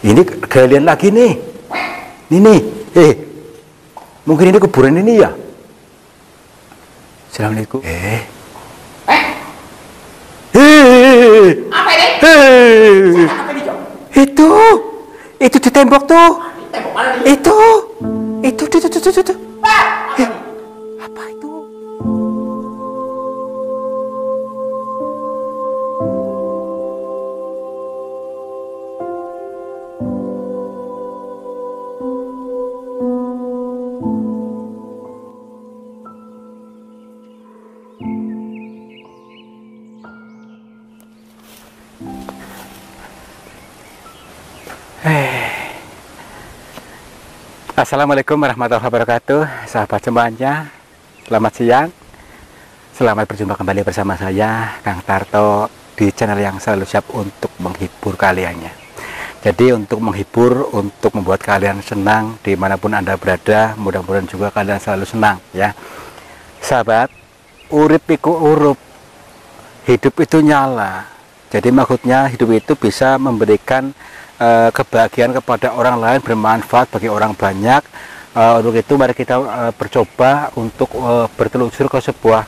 Ini galian lagi nih. Ini, mungkin ini kuburan ini ya. Assalamualaikum. Apa ini? Apa ini, Jok? Itu di tembok tuh. Tembok mana nih? Itu. Pak! Apa itu? Assalamualaikum warahmatullahi wabarakatuh, sahabat semuanya. Selamat siang. Selamat berjumpa kembali bersama saya, Kang Tarto, di channel yang selalu siap untuk menghibur kaliannya. Jadi untuk menghibur, untuk membuat kalian senang dimanapun Anda berada, mudah-mudahan juga kalian selalu senang ya. Sahabat, urip iku urup, hidup itu nyala. Jadi maksudnya hidup itu bisa memberikan kebahagiaan kepada orang lain, bermanfaat bagi orang banyak. Untuk itu mari kita bercoba untuk bertelusur ke sebuah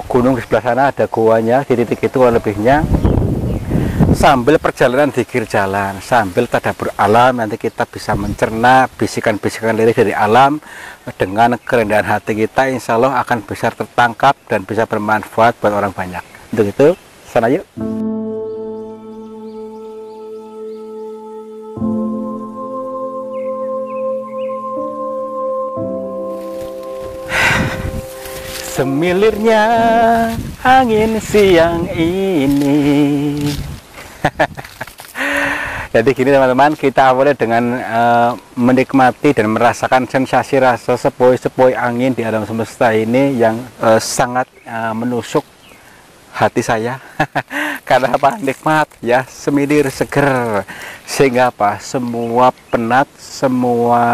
gunung di sebelah sana, ada goanya di titik itu kurang lebihnya. Sambil perjalanan zikir jalan, sambil tadabbur alam, nanti kita bisa mencerna bisikan-bisikan lirik dari alam. Dengan kerendahan hati kita, insya Allah akan bisa tertangkap dan bisa bermanfaat buat orang banyak. Untuk itu, sana yuk. Semilirnya angin siang ini. Jadi gini teman-teman, kita awalnya dengan menikmati dan merasakan sensasi rasa sepoi-sepoi angin di alam semesta ini yang sangat menusuk hati saya. Karena apa? Nikmat ya, semilir, seger, sehingga apa? Semua penat, semua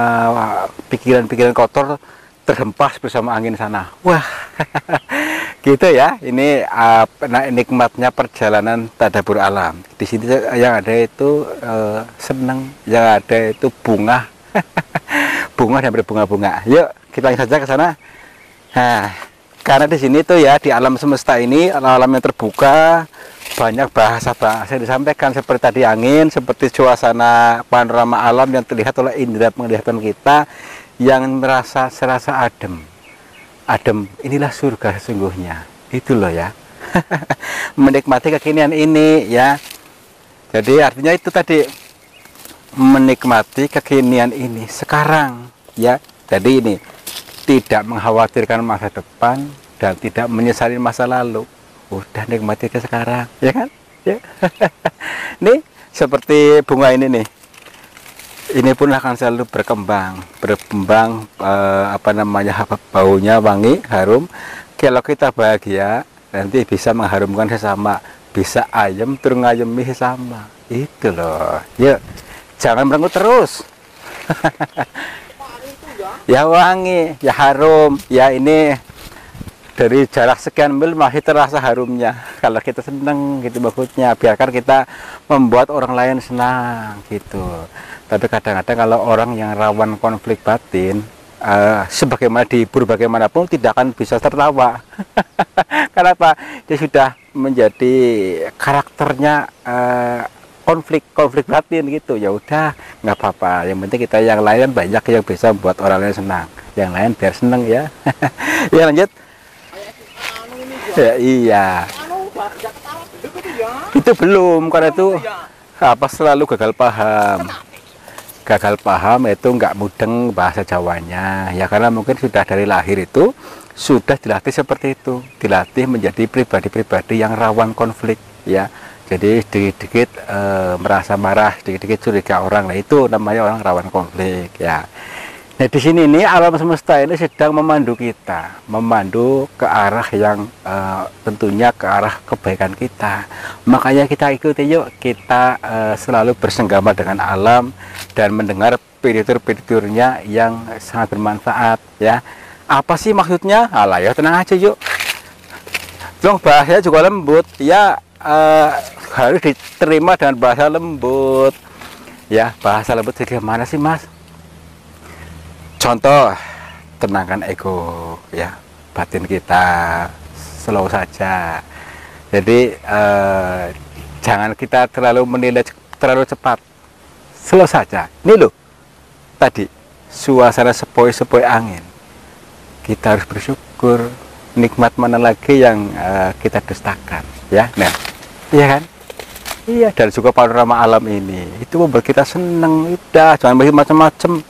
pikiran-pikiran kotor terhempas bersama angin sana. Wah, gitu ya. Ini nikmatnya perjalanan tadabbur alam. Di sini yang ada itu senang, yang ada itu bunga, bunga dan berbunga-bunga. Yuk kita langsung saja ke sana. Nah, karena di sini tuh ya, di alam semesta ini, alam yang terbuka, banyak bahasa-bahasa yang disampaikan seperti tadi angin, seperti suasana panorama alam yang terlihat oleh indera penglihatan kita, yang serasa adem. Inilah surga sesungguhnya. Itu loh ya. Menikmati kekinian ini ya. Jadi artinya itu tadi, menikmati kekinian ini sekarang ya. Jadi ini tidak mengkhawatirkan masa depan dan tidak menyesali masa lalu. Udah nikmati ke sekarang, ya kan? Ya. Nih seperti bunga ini nih. Ini pun akan selalu berkembang, baunya wangi, harum. Kalau kita bahagia, nanti bisa mengharumkan sesama, bisa ayam turun ngayemi sesama. Itu loh. Yuk, jangan merenggut terus. Ya wangi, ya harum, ya ini dari jarak sekian mil masih terasa harumnya. Kalau kita senang gitu maksudnya, biarkan kita membuat orang lain senang gitu. Tapi kadang-kadang kalau orang yang rawan konflik batin, sebagaimana dihibur bagaimanapun tidak akan bisa tertawa. Kenapa? Dia sudah menjadi karakternya konflik batin gitu. Ya udah, nggak apa-apa. Yang penting kita yang lain banyak yang bisa membuat orang lain senang. Yang lain biar senang ya. Ya lanjut. Ya, iya. Itu belum, karena itu apa selalu gagal paham. Gagal paham itu nggak mudeng bahasa Jawanya ya, karena mungkin sudah dari lahir itu sudah dilatih seperti itu, dilatih menjadi pribadi-pribadi yang rawan konflik ya. Jadi sedikit-sedikit merasa marah, sedikit-sedikit curiga orang, nah itu namanya orang rawan konflik ya. Nah di sini ini alam semesta ini sedang memandu kita, memandu ke arah yang tentunya ke arah kebaikan kita. Makanya kita ikuti yuk, kita selalu bersenggama dengan alam dan mendengar peditur-pediturnya yang sangat bermanfaat ya. Apa sih maksudnya? Alah ya tenang aja yuk. Dong bahasanya juga lembut ya, harus diterima dengan bahasa lembut. Ya, bahasa lembut jadi mana sih, Mas? Contoh, tenangkan ego, ya, batin kita, slow saja. Jadi jangan kita terlalu menilai terlalu cepat, slow saja. Ini loh, tadi suasana sepoi-sepoi angin, kita harus bersyukur. Nikmat mana lagi yang kita dustakan, ya? Nah, iya kan? Iya, dan juga panorama alam ini itu membuat kita seneng. Udah, jangan berpikir macam-macam.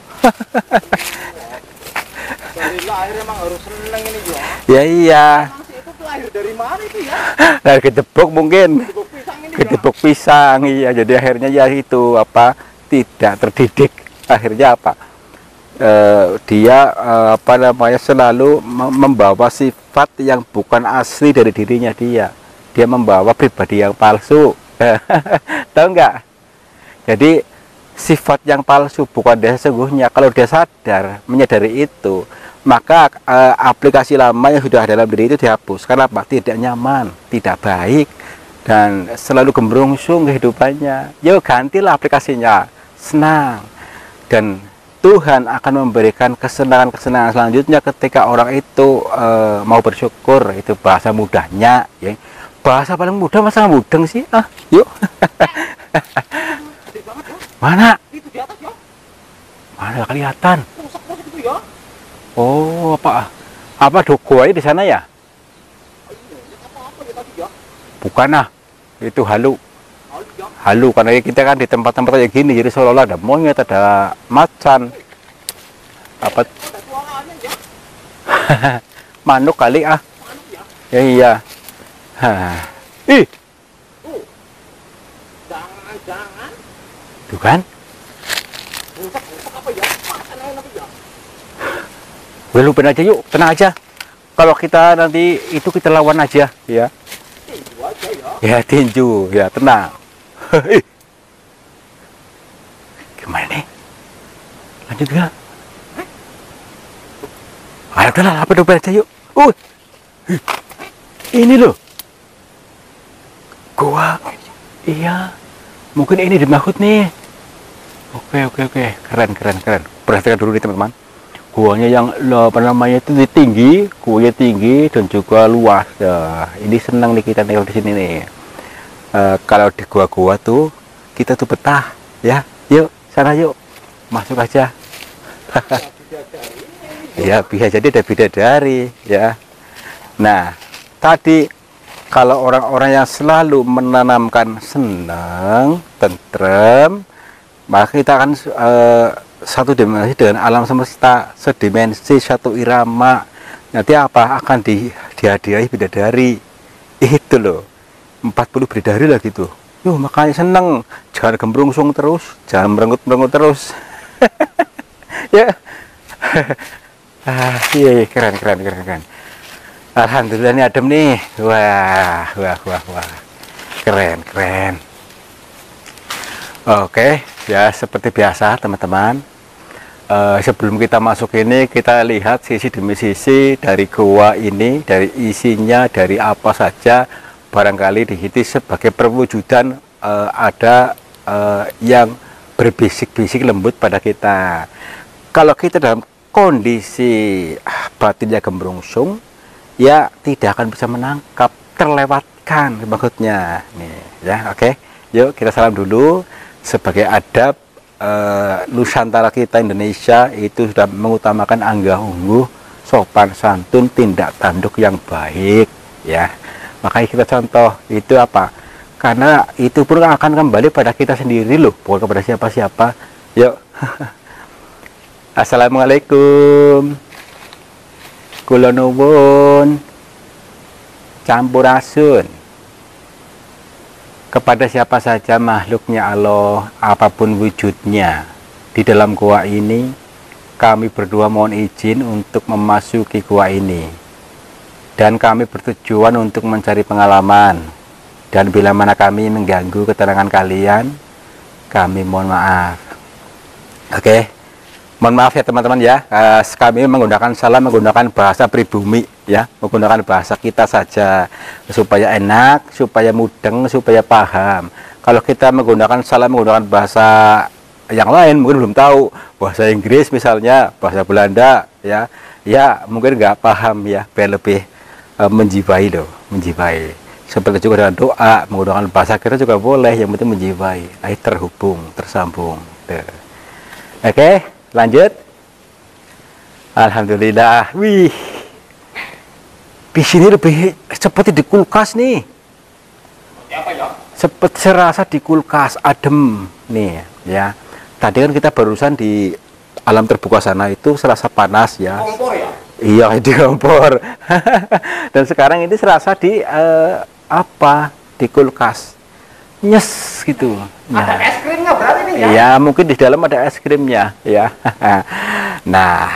Dari lahir emang harus seneng ini ya. Ya iya. Emang sih itu lahir dari mana itu ya? Dari kejebok mungkin. Kejebok pisang ini ya. Kejebok pisang, iya. Jadi akhirnya ya itu apa? Tidak terdidik. Akhirnya apa? Dia apa namanya selalu membawa sifat yang bukan asli dari dirinya dia. Dia membawa pribadi yang palsu. Tahu nggak? Jadi sifat yang palsu bukan dia sesungguhnya. Kalau dia sadar menyadari itu, maka aplikasi lama yang sudah dalam diri itu dihapus. Karena apa? Tidak nyaman, tidak baik, dan selalu gembrungsung kehidupannya. Yuk gantilah aplikasinya, senang, dan Tuhan akan memberikan kesenangan-kesenangan selanjutnya ketika orang itu mau bersyukur. Itu bahasa mudahnya, ya. Bahasa paling mudah masa mudeng sih? Ah, yuk. Gede banget ya. Mana? Itu di atas ya. Mana nggak kelihatan? Rusak-rusak itu ya. Oh, apa? Apa dogonya di sana ya? Apa-apa ya tadi ya. Bukan ah, itu halu. Lalu ya. Halu karena kita kan di tempat-tempat kayak gini, jadi seolah-olah ada monyet, ada macan, apa Ada suaranya ya. manuk kali ah. Manuk ya. Ya iya. Hah. Ih, Jangan-jangan tuh kan? rusak-rusak apa ya? Makan aja nanti ya. Udah lupain aja yuk, tenang aja. Kalau kita nanti itu kita lawan aja, ya. Tinju aja ya. Ya tinju, ya tenang. Ih. Gimana nih? Lanjut gak? Ayo udahlah, apa lupain aja yuk. Ih. Ini loh. Gua. Iya. Mungkin ini dimaksud nih. Oke. Keren. Perhatikan dulu nih teman-teman. Guanya yang apa namanya itu tinggi, guanya tinggi dan juga luas. Nah, ini senang nih kita tinggal di sini nih. Kalau di gua-gua tuh kita tuh betah, ya. Yuk, sana yuk. Masuk aja. Ya, bisa jadi ada bidadari, ya. Nah, tadi kalau orang-orang yang selalu menanamkan senang, tentrem, maka kita akan satu dimensi dengan alam semesta, sedimensi, satu irama. Nanti apa akan dihadiahi bidadari. Itu loh. 40 bidadari lah gitu. Yuh, makanya seneng. Jangan gembrungsung terus, jangan merengut-merengut terus. Ya. Iya, keren. Alhamdulillah ini adem nih. Wah. Keren. Oke, ya seperti biasa teman-teman. Sebelum kita masuk ini, kita lihat sisi demi sisi dari gua ini, dari isinya, dari apa saja. Barangkali di sini sebagai perwujudan ada yang berbisik-bisik lembut pada kita. Kalau kita dalam kondisi batinnya gembrungsung, ya tidak akan bisa menangkap, terlewatkan maksudnya nih ya. Oke, yuk kita salam dulu. Sebagai adab Nusantara kita Indonesia itu sudah mengutamakan anggah ungguh, sopan santun, tindak tanduk yang baik, ya. Makanya kita contoh itu apa, karena itu pun akan kembali pada kita sendiri loh, bukan kepada siapa-siapa. Yuk. Assalamualaikum. Kula nuwun campurasun kepada siapa saja makhluknya Allah, apapun wujudnya. Di dalam gua ini kami berdua mohon izin untuk memasuki gua ini, dan kami bertujuan untuk mencari pengalaman. Dan bila mana kami mengganggu ketenangan kalian, kami mohon maaf. Oke. Mohon maaf ya teman-teman ya, kami menggunakan bahasa pribumi ya, menggunakan bahasa kita saja supaya enak, supaya mudeng, supaya paham. Kalau kita menggunakan bahasa yang lain mungkin belum tahu bahasa Inggris misalnya, bahasa Belanda ya, ya mungkin nggak paham ya, biar lebih menjiwai loh, menjiwai. Seperti juga dengan doa menggunakan bahasa kita juga boleh, yang penting menjiwai, terhubung, tersambung. Oke, lanjut. Alhamdulillah. Wih, di sini lebih seperti di kulkas nih. Apa ya? Seperti serasa di kulkas, adem nih ya. Tadi kan kita barusan di alam terbuka sana itu serasa panas ya. Kompor ya? Iya, di kompor. Dan sekarang ini serasa di di kulkas. Nyes gitu. Ada es krimnya berarti nih ya? Ya, mungkin di dalam ada es krimnya ya. Nah,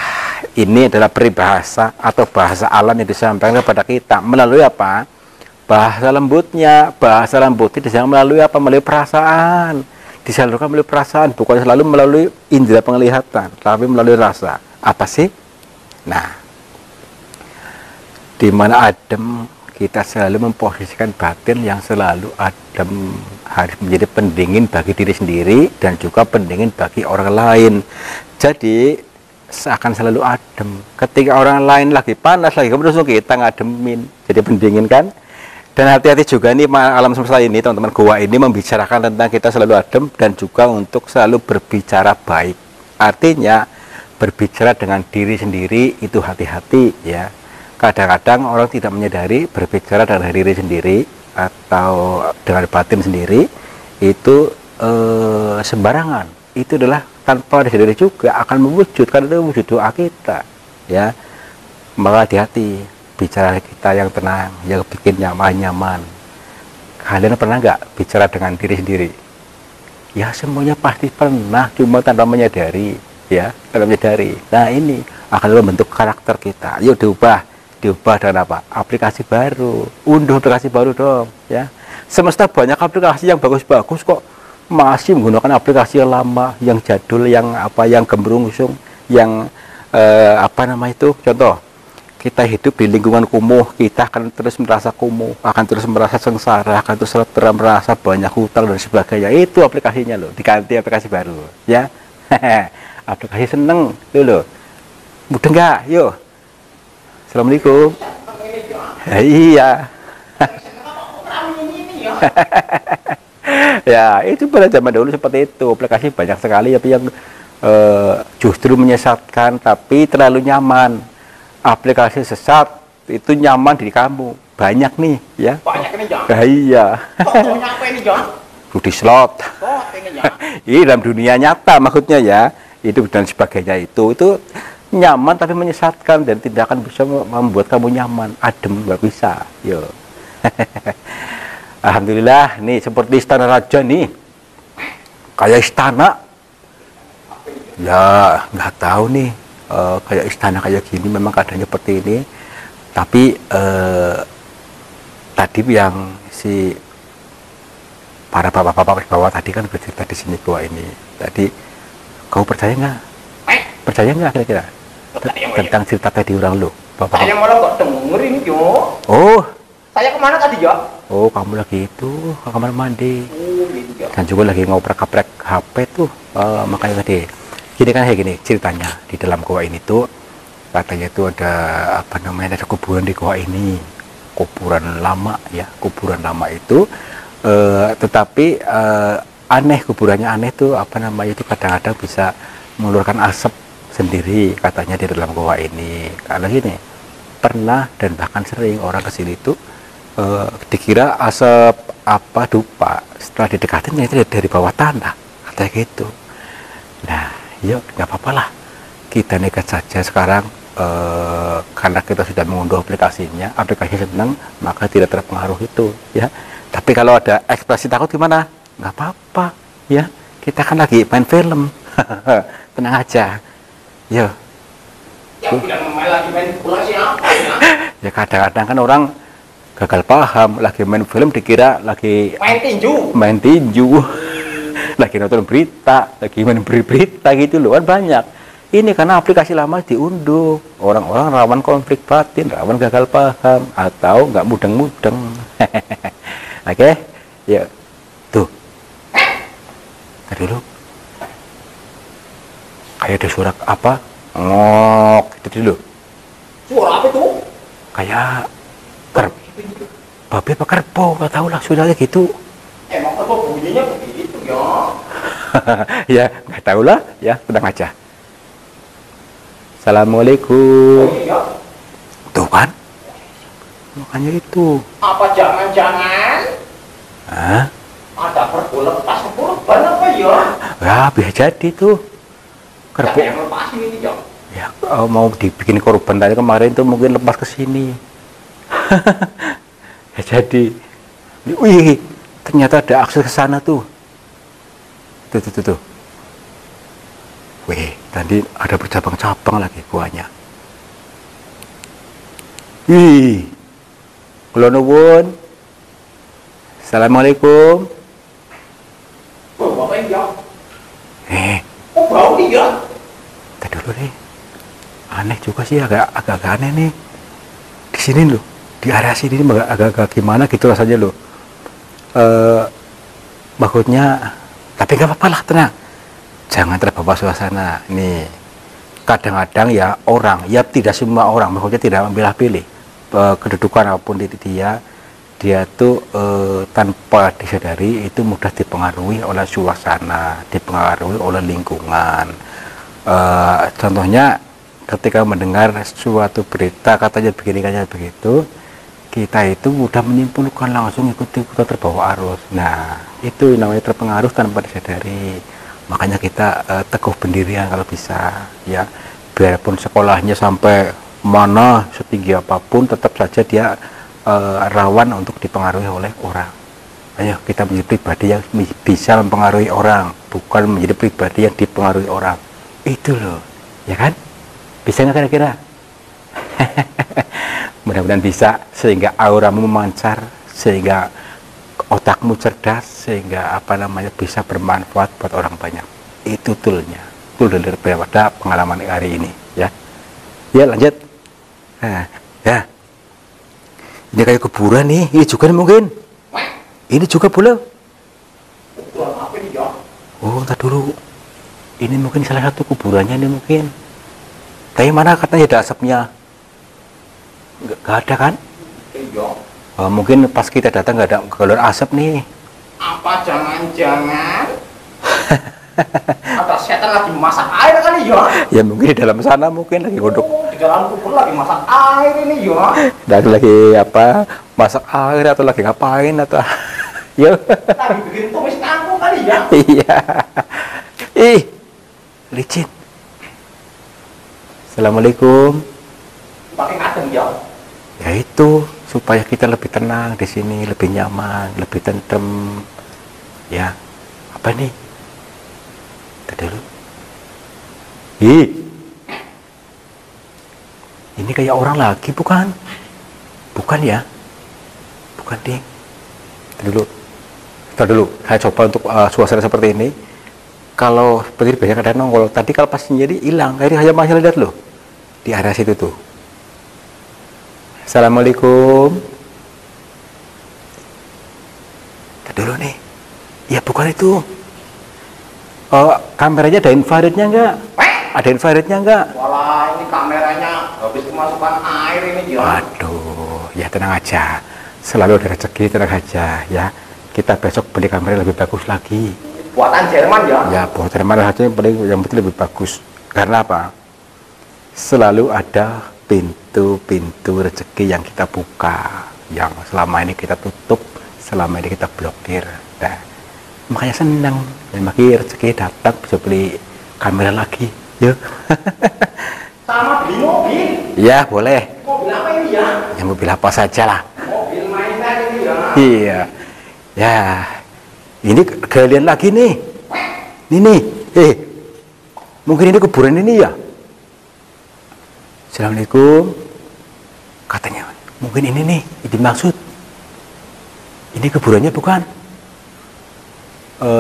ini adalah peribahasa atau bahasa alam yang disampaikan kepada kita melalui apa? Bahasa lembutnya. Bahasa lembutnya disampaikan melalui apa? Melalui perasaan. Disalurkan melalui perasaan, bukan selalu melalui indera penglihatan, tapi melalui rasa. Apa sih? Nah, di mana adem, kita selalu memposisikan batin yang selalu adem, harus menjadi pendingin bagi diri sendiri dan juga pendingin bagi orang lain. Jadi seakan selalu adem. Ketika orang lain lagi panas, lagi kemudian kita ngademin, jadi pendingin kan. Dan hati-hati juga nih alam semesta ini, teman-teman, gua ini membicarakan tentang kita selalu adem dan juga untuk selalu berbicara baik. Artinya berbicara dengan diri sendiri itu hati-hati ya. Kadang-kadang orang tidak menyadari berbicara dengan diri sendiri atau dengan batin sendiri itu sembarangan. Itu adalah tanpa disadari juga akan mewujud, karena itu wujud doa kita ya. Maka hati-hati bicara kita yang tenang, yang bikin nyaman. Kalian pernah nggak bicara dengan diri sendiri? Ya semuanya pasti pernah, cuma tanpa menyadari ya, tanpa menyadari. Nah ini akan membentuk karakter kita. Yuk diubah dengan apa? Aplikasi baru, unduh aplikasi baru dong ya. Semesta banyak aplikasi yang bagus-bagus kok, masih menggunakan aplikasi yang lama, yang jadul, yang gembrungsung, yang contoh, kita hidup di lingkungan kumuh, kita akan terus merasa kumuh, akan terus merasa sengsara, akan terus merasa banyak hutang dan sebagainya. Itu aplikasinya loh, diganti aplikasi baru ya. Aplikasi seneng itu loh, mudah nggak? Yuk, assalamualaikum. Iya. Ya itu pada zaman dulu seperti itu, aplikasi banyak sekali tapi yang justru menyesatkan, tapi terlalu nyaman. Aplikasi sesat itu nyaman di kamu, banyak nih ya. Banyak ini John. Iya. Contohnya apa ini John? Judi slot. Ini ya. Ini dalam dunia nyata maksudnya ya, itu dan sebagainya itu nyaman tapi menyesatkan dan tidak akan bisa membuat kamu nyaman, adem, nggak bisa. Yo. Alhamdulillah nih seperti istana raja nih, kayak istana. Ya nggak tahu nih. Kayak istana kayak gini memang keadaannya seperti ini, tapi tadi yang si para bapak-bapak bawah tadi kan bercerita di sini bahwa ini tadi, kau percaya nggak? Percaya nggak kira-kira tentang cerita tadi orang lu? Saya malah nggak dengerin Jo. Oh, Saya kemana tadi Jo? oh kamu lagi itu ke kamar mandi Gitu, Jo. dan juga lagi ngoprek-kaprek HP tuh, makanya tadi. Gini kan kayak gini ceritanya, di dalam gua ini tuh katanya itu ada ada kuburan di gua ini, kuburan lama ya, kuburan lama itu tetapi aneh, kuburannya aneh tuh itu kadang-kadang bisa mengeluarkan asap sendiri katanya di dalam gua ini. Karena gini, pernah dan bahkan sering orang kesini tuh dikira asap dupa, setelah didekatin itu dari bawah tanah katanya gitu. Nah yuk, nggak apa-apa lah, kita nekat saja sekarang karena kita sudah mengunduh aplikasinya, aplikasi senang, maka tidak terpengaruh itu ya. Tapi kalau ada ekspresi takut gimana? Nggak apa-apa ya, kita kan lagi main film. Tenang aja. Yo. Ya bilang lagi manipulasi apa ya? Ya kadang-kadang kan orang gagal paham, lagi main film dikira lagi main tinju. Lagi nonton berita, lagi main berita gitu loh, kan banyak. Ini karena aplikasi lama diunduh, orang-orang rawan konflik batin, rawan gagal paham, atau nggak mudeng-mudeng. Oke, ya tuh. Tadi dulu. kayak ada suara apa ngok gitu dulu. Suara apa tuh? Kayak babi apa kerbau, nggak tahu lah suaranya gitu. Emang apa bunyinya begitu ya? Ya nggak tahu lah, ya tenang aja. Assalamualaikum. Oh iya. Tuh kan, makanya itu. Apa jangan-jangan Hah? ada kerbau lepas korban apa ya? Ya bisa jadi tuh Siapa kerbau. yang lepasin ini ya? Ya mau dibikin korban tadi kemarin tuh mungkin lepas ke sini. Ya jadi, wih ternyata ada akses ke sana tuh. Tuh. Wih, tadi ada bercabang-cabang lagi guanya. Wih, kula nuwun. Assalamualaikum. Oh, bapak ini ya? Oh, bau nih ya? tadi dulu nih. Aneh juga sih, agak aneh nih. Di sini loh, di area sini agak gimana gitu rasanya loh. Maksudnya, tapi nggak apa-apa lah, tenang. Jangan terbawa suasana. Nih, kadang-kadang ya orang, ya tidak semua orang, maksudnya tidak memilih-pilih kedudukan apapun dia tuh tanpa disadari itu mudah dipengaruhi oleh suasana, dipengaruhi oleh lingkungan. Contohnya ketika mendengar suatu berita katanya begini begitu, kita itu mudah menyimpulkan langsung ikut-ikutan terbawa arus. Nah, itu namanya terpengaruh tanpa disadari. Makanya kita teguh pendirian kalau bisa, ya. Biarpun sekolahnya sampai mana setinggi apapun, tetap saja dia rawan untuk dipengaruhi oleh orang. Ayo kita menjadi pribadi yang bisa mempengaruhi orang, bukan menjadi pribadi yang dipengaruhi orang. Itu loh, ya kan? Bisa nggak kira-kira? Mudah-mudahan bisa, sehingga auramu memancar, sehingga otakmu cerdas, sehingga bisa bermanfaat buat orang banyak. Itu toolnya, tool daripada pengalaman hari ini, ya. Ya lanjut. Nah, ya. Ini kayak kuburan nih, ini juga nih mungkin. Ini juga boleh. Kuburan apa ini ya? Oh, entar dulu. Ini mungkin salah satu kuburannya ini mungkin. Tapi mana katanya ada asapnya? Nggak ada kan? Iya. Oh, mungkin pas kita datang nggak ada keluar asap nih. Apa jangan-jangan ada setan lagi masak air kali ya? Ya mungkin di dalam sana mungkin lagi godok. Oh, di dalam kubur lagi masak air ini ya? Dan lagi apa? Masak air atau lagi ngapain atau? Ya. Lagi bikin tumis kangkung kali ya? Iya. Ih, licin. Assalamualaikum. Pakai adem ya? Ya itu supaya kita lebih tenang di sini, lebih nyaman, lebih tentrem. Ya, apa nih? Tadi dulu. Ini kayak orang lagi bukan? Bukan ya? Bukan ding. Tadi dulu. Saya coba untuk suasana seperti ini. Kalau seperti banyak ada nongol. Tadi kalau pas jadi hilang. Ini hanya masih lihat loh di area situ tuh. Assalamualaikum. Tadi dulu nih. Ya bukan itu. Kameranya ada infrarednya enggak? Ada infrarednya enggak? Walah, ini kameranya habis kemasukan air ini ya. Waduh, ya tenang aja. Selalu ada rezeki, tenang aja ya. Kita besok beli kamera lebih bagus lagi. Buatan Jerman ya? Ya, buatan Jerman aja yang penting lebih bagus. Karena apa? Selalu ada pintu-pintu rezeki yang kita buka, yang selama ini kita tutup, selama ini kita blokir. Nah, makanya senang. Dan makin rezeki datang bisa beli kamera lagi. Yuk. Sama beli mobil. Ya, boleh. Mobil apa ini ya? Ya, mobil apa saja lah. Mobil mainan ini ya? Iya. Ya. Ini kalian lagi nih. Ini nih. Mungkin ini kuburan ini ya? Assalamualaikum. Katanya, mungkin ini nih, dimaksud. Ini kuburannya bukan?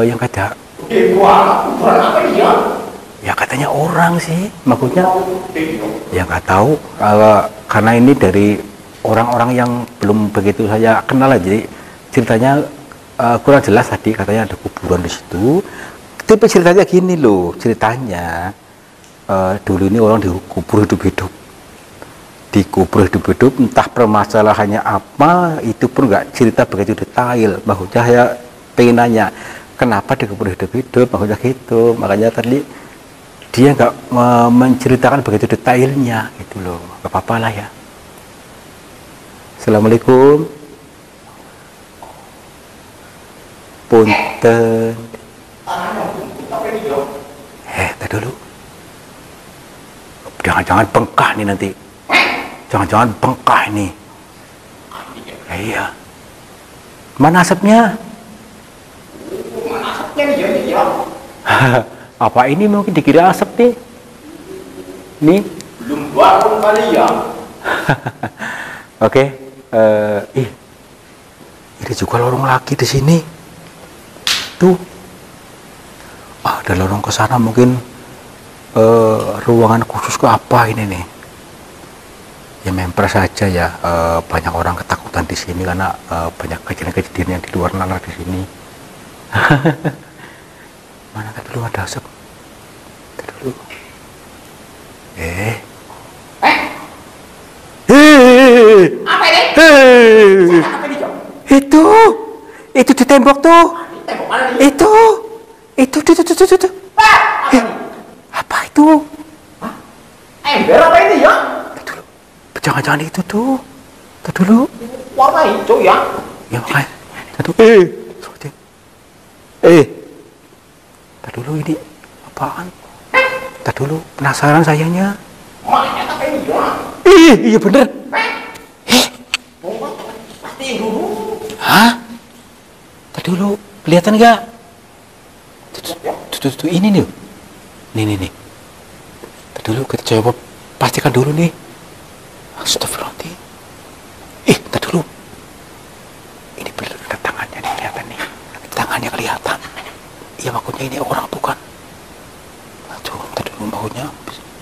Yang kata. Kuburan apa ini ya? Ya katanya orang sih, maksudnya. Ya nggak tahu. Karena ini dari orang-orang yang belum begitu saya kenal aja. Jadi ceritanya kurang jelas tadi. Katanya ada kuburan di situ. Tapi ceritanya gini loh, ceritanya. dulu ini orang dikubur hidup-hidup, entah permasalahannya apa, itu pun nggak cerita begitu detail. Maksudnya saya pengen nanya, kenapa dikubur hidup-hidup, maksudnya gitu. Makanya tadi dia nggak menceritakan begitu detailnya gitu loh. Gak apa-apa lah ya. Assalamualaikum. Punten. Tadi dulu. Jangan-jangan bengkak nih nanti. Jangan-jangan bengkak ini. Iya. Mana asapnya? Mana asapnya nih ya? Apa ini mungkin dikira asap nih? Nih. Belum bangun kali ya. Oke. Ini juga lorong lagi di sini. Tuh. Ada lorong ke sana mungkin ruangan khusus ke apa ini nih? Ya memper saja ya, banyak orang ketakutan di sini karena banyak kejadian-kejadian yang di luar nalar di sini. Mana tadi dulu ada asap? Tadi dulu. Apa ini? Apa ini, Jom? Itu di tembok tuh. Tembok mana nih? Itu. Apa itu? Ember apa ini ya? Jangan-jangan itu tuh. Tadi dulu. Warna hijau ya? Ya makanya. Tadi dulu ini apaan? Tadi dulu penasaran sayanya. Maknya apa ini ya? Iya bener. Pasti dulu. Hah? Tadi dulu kelihatan nggak? Tuh ini nih. Nih. Tadi dulu kita coba pastikan dulu nih. Astagfirullahaladzim. Tadi dulu. Ini bener ada tangannya nih, kelihatan nih. Tangannya kelihatan. Iya maksudnya ini orang bukan. Aduh, tadi dulu maksudnya.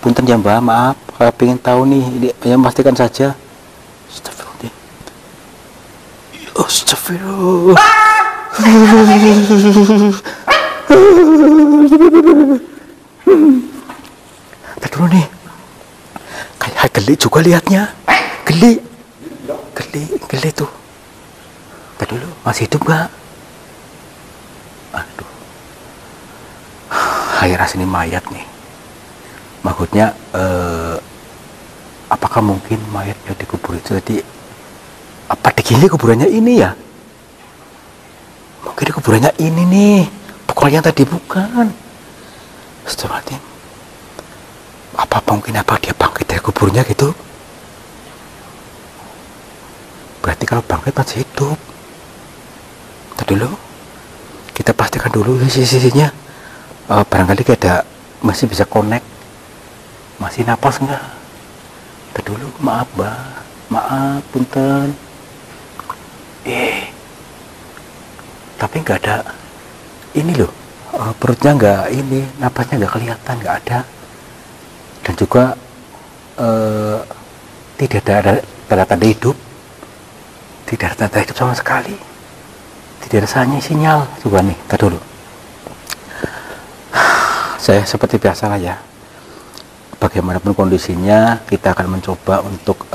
Punten ya Mbak, maaf. Kalau pengen tahu nih, ini, ya pastikan saja. Astagfirullahaladzim. Astagfirullah. Tadi dulu nih. Kayak geli juga liatnya. Geli tuh. Tadi dulu masih hidup gak? Aduh. Akhirnya sini mayat nih. Maksudnya apakah mungkin mayatnya dikubur itu tadi? Apa dikini kuburannya ini ya? Mungkin kuburannya ini nih. Bukan yang tadi, bukan. Astagfirullahaladzim. Apa mungkin dia bangkit dari kuburnya gitu? Berarti kalau bangkit masih hidup. Tadi dulu kita pastikan dulu sisi-sisinya. Barangkali ada masih bisa connect, masih napas enggak? Tadi dulu maaf Mbak, maaf punten. Tapi nggak ada ini loh, perutnya nggak ini, napasnya nggak kelihatan, nggak ada. Dan juga tidak ada tanda-tanda hidup, tidak ada tanda hidup sama sekali, tidak ada sinyal. Coba nih, tadi dulu. Saya seperti biasa lah ya, bagaimanapun kondisinya kita akan mencoba untuk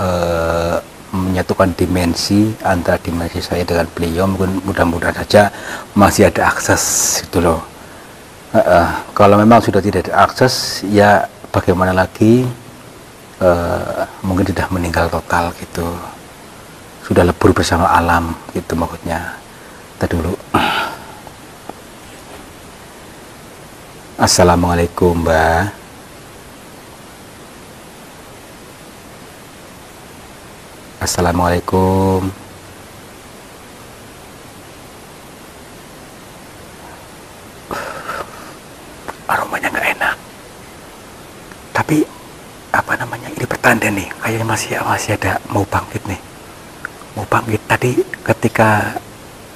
menyatukan dimensi antara dimensi saya dengan beliau. Mungkin mudah-mudahan saja masih ada akses gitu loh. Kalau memang sudah tidak ada akses, ya bagaimana lagi, mungkin sudah meninggal total gitu, sudah lebur bersama alam gitu maksudnya. Tadi dulu. Assalamualaikum Mbak. Assalamualaikum. Aromanya nggak enak. Tapi apa namanya, ini pertanda nih, kayaknya masih ada mau bangkit nih. Mau bangkit tadi ketika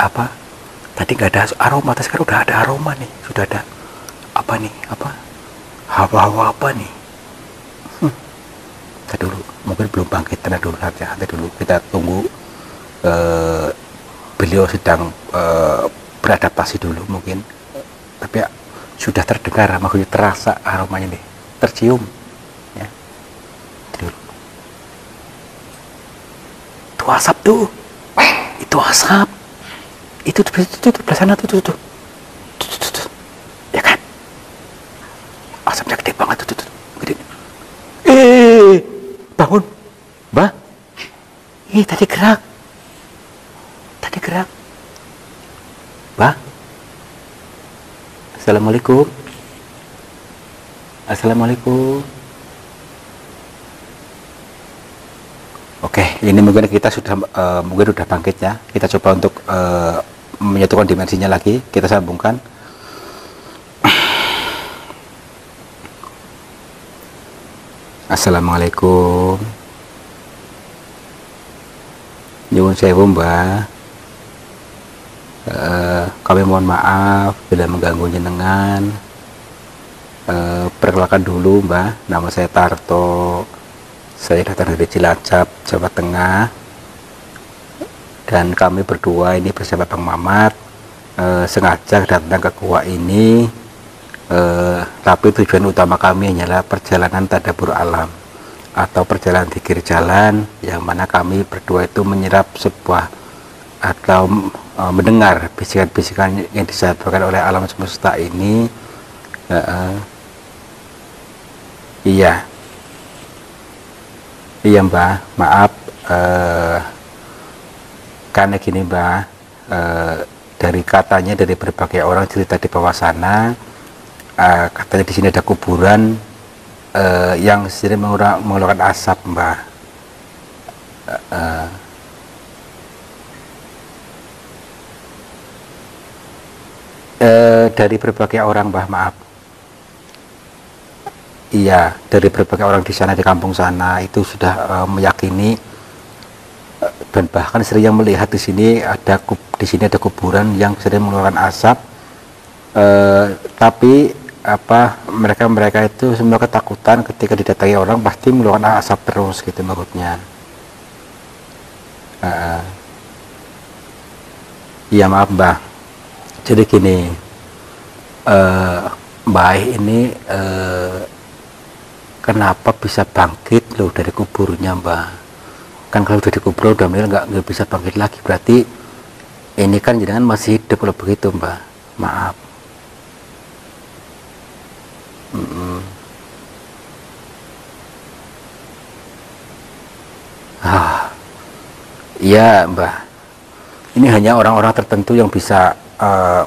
apa? Tadi nggak ada aroma, tapi sekarang udah ada aroma nih, sudah ada apa nih, apa hawa-hawa apa nih. Tadi dulu mungkin belum bangkit, tenang dulu saja. Nanti dulu kita tunggu beliau sedang beradaptasi dulu mungkin. Tapi ya, sudah terdengar, maksudnya terasa aromanya nih. tercium ya. Itu asap tuh, itu asap, itu sebelah sana tuh. Ya kan, asapnya gede banget tuh, gede. Bangun, Mbak. Tadi gerak, Mbak. Assalamualaikum. Oke, ini mungkin kita mungkin sudah bangkit ya. Kita coba untuk menyatukan dimensinya lagi. Kita sambungkan. Assalamualaikum. Nyuwun sewu, Mbak. Kami mohon maaf bila mengganggu jenengan. Perkenalkan dulu, Mbak, nama saya Tarto. Saya datang dari Cilacap, Jawa Tengah, dan kami berdua ini bersama Bang Mamat sengaja datang ke gua ini, tapi tujuan utama kami hanyalah perjalanan tadabbur alam atau perjalanan zikir jalan, yang mana kami berdua itu menyerap sebuah atau mendengar bisikan-bisikan yang disampaikan oleh alam semesta ini. Iya Mbak, maaf karena gini Mbak, dari katanya dari berbagai orang cerita di bawah sana, katanya di sini ada kuburan yang sering mengeluarkan asap Mbak. Dari berbagai orang Mbak, maaf. Iya, dari berbagai orang di sana, di kampung sana itu sudah meyakini dan bahkan sering yang melihat di sini ada kuburan yang sering mengeluarkan asap. Tapi mereka itu semua ketakutan ketika didatangi orang pasti mengeluarkan asap terus gitu maksudnya. Iya maaf Mbak. Jadi gini, Mbak ini kenapa bisa bangkit loh dari kuburnya Mbak? Kan kalau udah dikubur udah meninggal nggak bisa bangkit lagi, berarti ini kan jangan masih hidup kalau begitu Mbak. Maaf. Iya Mbak. Ini hanya orang-orang tertentu yang bisa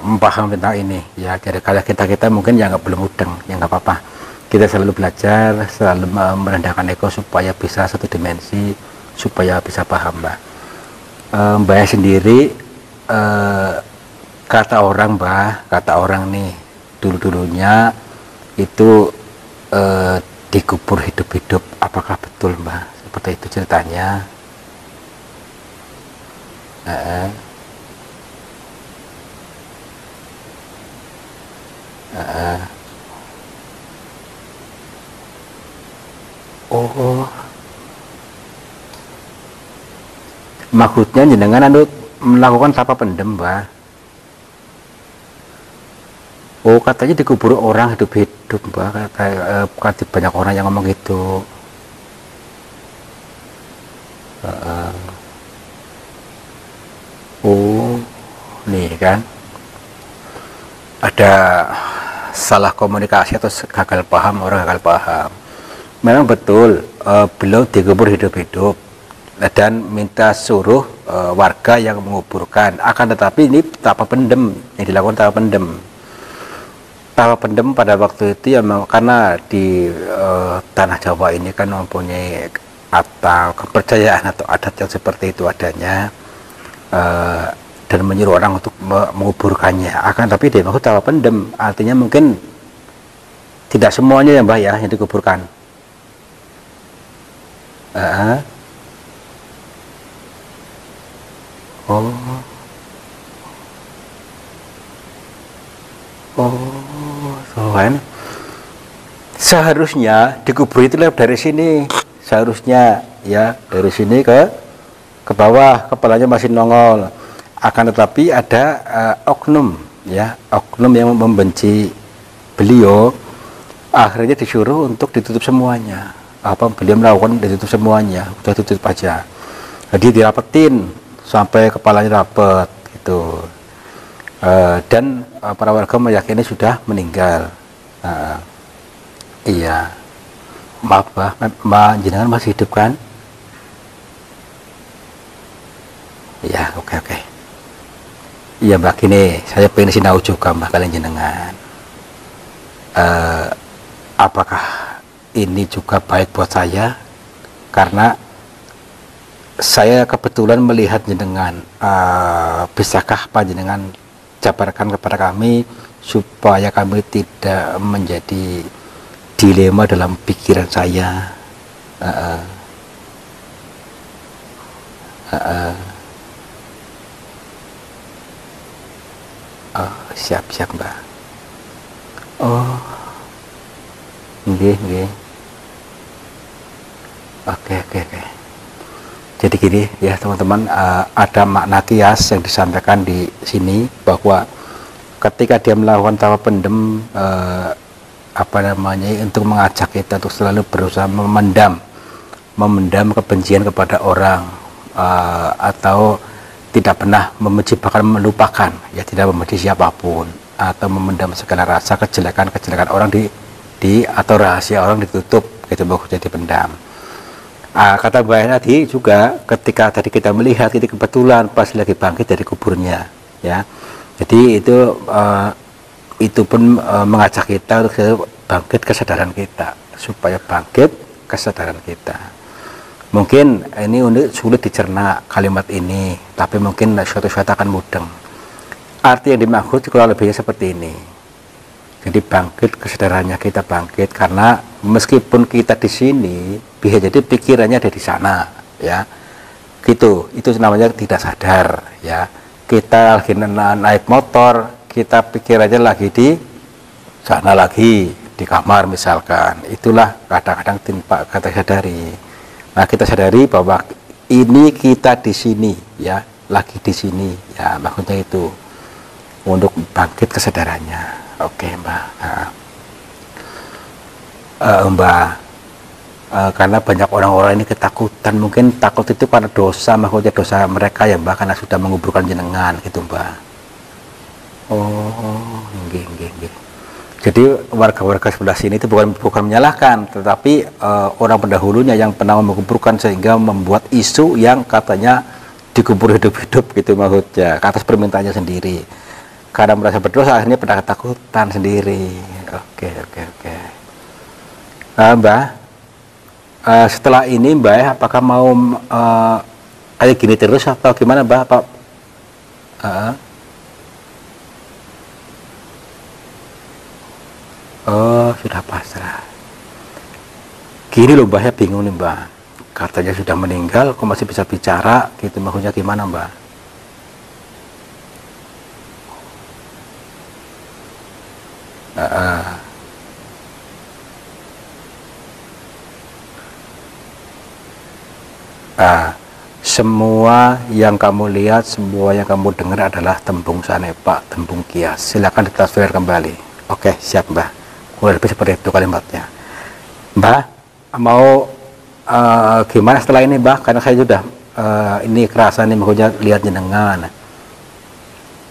memahami tentang ini. Ya, jadi kalau kita mungkin ya nggak belum mudeng, ya nggak apa-apa. Kita selalu belajar, selalu merendahkan ego supaya bisa satu dimensi, supaya bisa paham Mbak. Mbak sendiri, kata orang nih, dulunya itu dikubur hidup-hidup, apakah betul Mbak? Seperti itu ceritanya. Oh, maksudnya jenengan melakukan tanpa pendem Mbak. Oh, katanya dikubur orang hidup-hidup Mbak. Kata banyak orang yang ngomong gitu. Oh, nih kan ada salah komunikasi atau gagal paham, orang gagal paham. Memang betul, beliau dikubur hidup-hidup dan minta suruh warga yang menguburkan. Akan tetapi ini tanpa pendem, yang dilakukan tanpa pendem. Tanpa pendem pada waktu itu ya karena di tanah Jawa ini kan mempunyai atau kepercayaan atau adat yang seperti itu adanya, dan menyuruh orang untuk menguburkannya. Akan tapi dia maksud tanpa pendem, artinya mungkin tidak semuanya ya Mbak ya yang dikuburkan. Soalnya seharusnya dikubur itu dari sini, seharusnya ya dari sini ke bawah, kepalanya masih nongol. Akan tetapi ada oknum ya, oknum yang membenci beliau, akhirnya disuruh untuk ditutup semuanya. Beliau melakukan ditutup semuanya, udah tutup aja. Jadi dirapetin sampai kepalanya rapet gitu. Dan para warga meyakini sudah meninggal. Iya, maaf Mbak, jenengan masih hidup kan? Iya, oke. Iya Mbak, gini, saya pengen sinau juga Mbak kalian jenengan. Apakah ini juga baik buat saya? Karena saya kebetulan melihat jenengan, bisakah panjenengan jabarkan kepada kami supaya kami tidak menjadi dilema dalam pikiran saya. Siap Mbak. Oh, nggih. Oke. Jadi gini ya teman-teman, ada makna kias yang disampaikan di sini bahwa ketika dia melakukan tawa pendem, untuk mengajak kita untuk selalu berusaha memendam kebencian kepada orang, atau tidak pernah menciptakan melupakan, ya tidak membenci siapapun, atau memendam segala rasa kejelekan orang atau rahasia orang ditutup gitu, jadi pendam. Kata Mbak tadi juga, ketika tadi kita melihat ini kebetulan pas lagi bangkit dari kuburnya, ya. Jadi itu pun mengajak kita untuk bangkit kesadaran kita, supaya bangkit kesadaran kita. Mungkin ini sulit dicerna kalimat ini, tapi mungkin suatu saat akan mudeng. Arti yang dimaksud kurang lebihnya seperti ini. Jadi bangkit kesadarannya, kita bangkit karena meskipun kita di sini, bisa jadi pikirannya ada di sana, ya. Gitu, itu namanya tidak sadar, ya. Kita lagi naik motor, kita pikirannya lagi di sana lagi, di kamar misalkan. Itulah kadang-kadang kata sadari. Nah, kita sadari bahwa ini kita di sini, ya, lagi di sini, ya, maksudnya itu untuk bangkit kesadarannya. Oke Mbak. Mbak, karena banyak orang-orang ini ketakutan, mungkin takut itu karena dosa, maksudnya dosa mereka ya Mbak, karena sudah menguburkan jenengan gitu Mbak. Oh, nggih. Jadi warga-warga sebelah sini itu bukan menyalahkan, tetapi orang pendahulunya yang pernah menguburkan sehingga membuat isu yang katanya dikubur hidup-hidup gitu maksudnya, ke atas permintaannya sendiri. Karena merasa berdosa akhirnya pada ketakutan sendiri. Oke. Mbak, setelah ini Mbak, apakah mau kayak gini terus atau gimana Mbak? Oh, sudah pasrah. Gini loh Mbak, ya bingung nih Mbak. Katanya sudah meninggal, kok masih bisa bicara gitu, maksudnya gimana Mbak? Semua yang kamu lihat, semua yang kamu dengar adalah tembung sanepa, tembung kias. Silakan ditafsir kembali. Oke, siap Mbak. Kurang lebih seperti itu kalimatnya. Mbak, mau gimana setelah ini Mbak? Karena saya sudah ini kerasa nih, maksudnya lihat jenengan.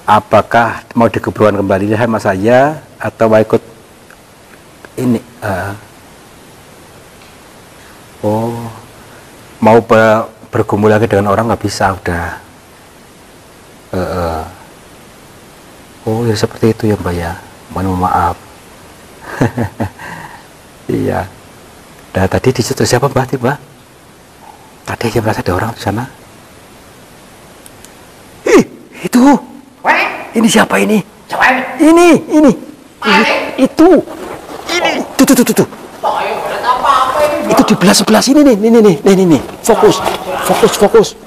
Apakah mau dikuburkan kembali sama saya atau mau ikut ini? Mau bergumul lagi dengan orang nggak bisa udah. Oh ya seperti itu ya Mbak ya. Mohon maaf. Iya. Nah, tadi di situ siapa Mbak tiba? Tadi saya merasa ada orang di sana. Itu. Ini siapa ini? Ini. Itu. Ini. Tuh. Itu di sebelah sini nih. Nih. Fokus. Fokus tuh.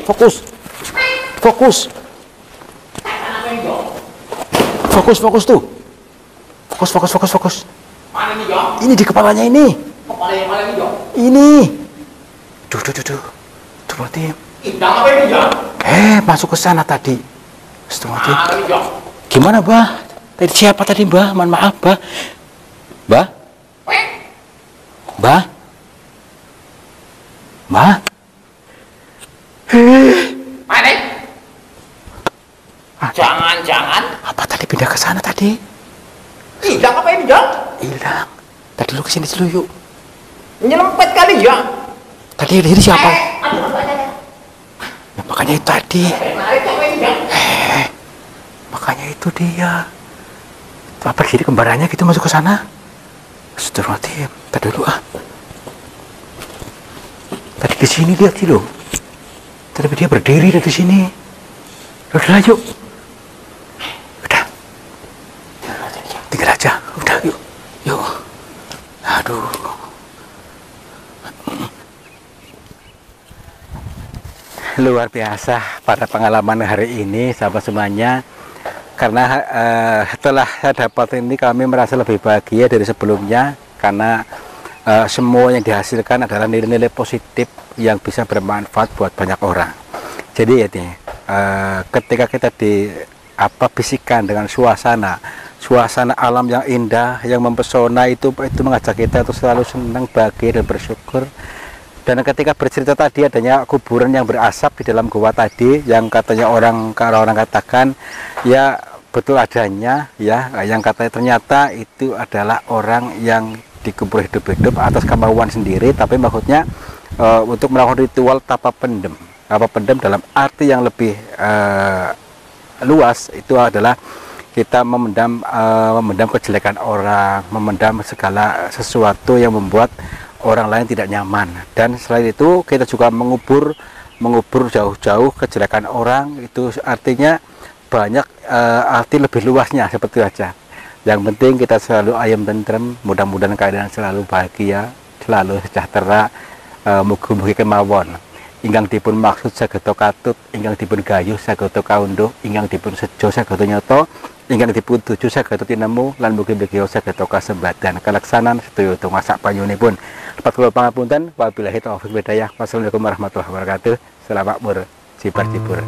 Fokus. Mana nih, Jok? Ini di kepalanya ini. Kepala yang mana nih, Jok? Ini. Tuh. Tuh berarti. Indang apa ini, Jok? Masuk ke sana tadi. Mana nih, Jok? Gimana, Mbak? Tadi siapa tadi, Mbak? Mohon maaf, Mbak. Mbak? Mbah? Mbah? Mana? Jangan-jangan. Apa tadi pindah ke sana tadi? Hilang apa ini, Jang? Hilang. Tadi lu kesini dulu yuk. Nyelempet kali ya. Tadi ini siapa? Aduh, Ya, makanya itu tadi. menarik apa ini, Jang? Makanya itu dia. Apa jadi kembarannya gitu masuk ke sana? Astagfirullahaladzim. Tadi dulu ah. Tadi di sini lihat sih lo. Tadi dia berdiri di sini. Udah yuk. Udah. Tinggal aja. Udah yuk. Yuk. Aduh. Luar biasa pada pengalaman hari ini sahabat semuanya. Karena setelah saya dapat ini kami merasa lebih bahagia dari sebelumnya. Karena semua yang dihasilkan adalah nilai-nilai positif yang bisa bermanfaat buat banyak orang. Jadi ya nih, ketika kita bisikan dengan suasana alam yang indah, yang mempesona itu mengajak kita untuk selalu senang, bahagia dan bersyukur. Dan ketika bercerita tadi adanya kuburan yang berasap di dalam gua tadi, yang katanya orang katakan ya betul adanya ya, yang katanya ternyata itu adalah orang yang dikubur hidup-hidup atas kemauan sendiri, tapi maksudnya untuk melakukan ritual tapa pendem dalam arti yang lebih luas itu adalah kita memendam kejelekan orang, memendam segala sesuatu yang membuat orang lain tidak nyaman. Dan selain itu kita juga mengubur jauh-jauh kejelekan orang, itu artinya banyak arti lebih luasnya seperti itu aja. Yang penting kita selalu ayam tentrem, mudah-mudahan keadaan selalu bahagia, selalu sejahtera, mugi-mugi kemawon. Ingkang dipun maksud sageta katut, ingkang dipun gayuh sageta kaundhuh, ingkang dipun sejo sageta nyata, ingkang dipun tuju sageta tinemu, lan mugi-mugi sageta kasembadan kalaksanan sedaya donga sak panyunipun. Lepat kula pangapunten, wabillahi taufiq hidayah. Wassalamualaikum warahmatullahi wabarakatuh. Selamat mur, jibar-jibur.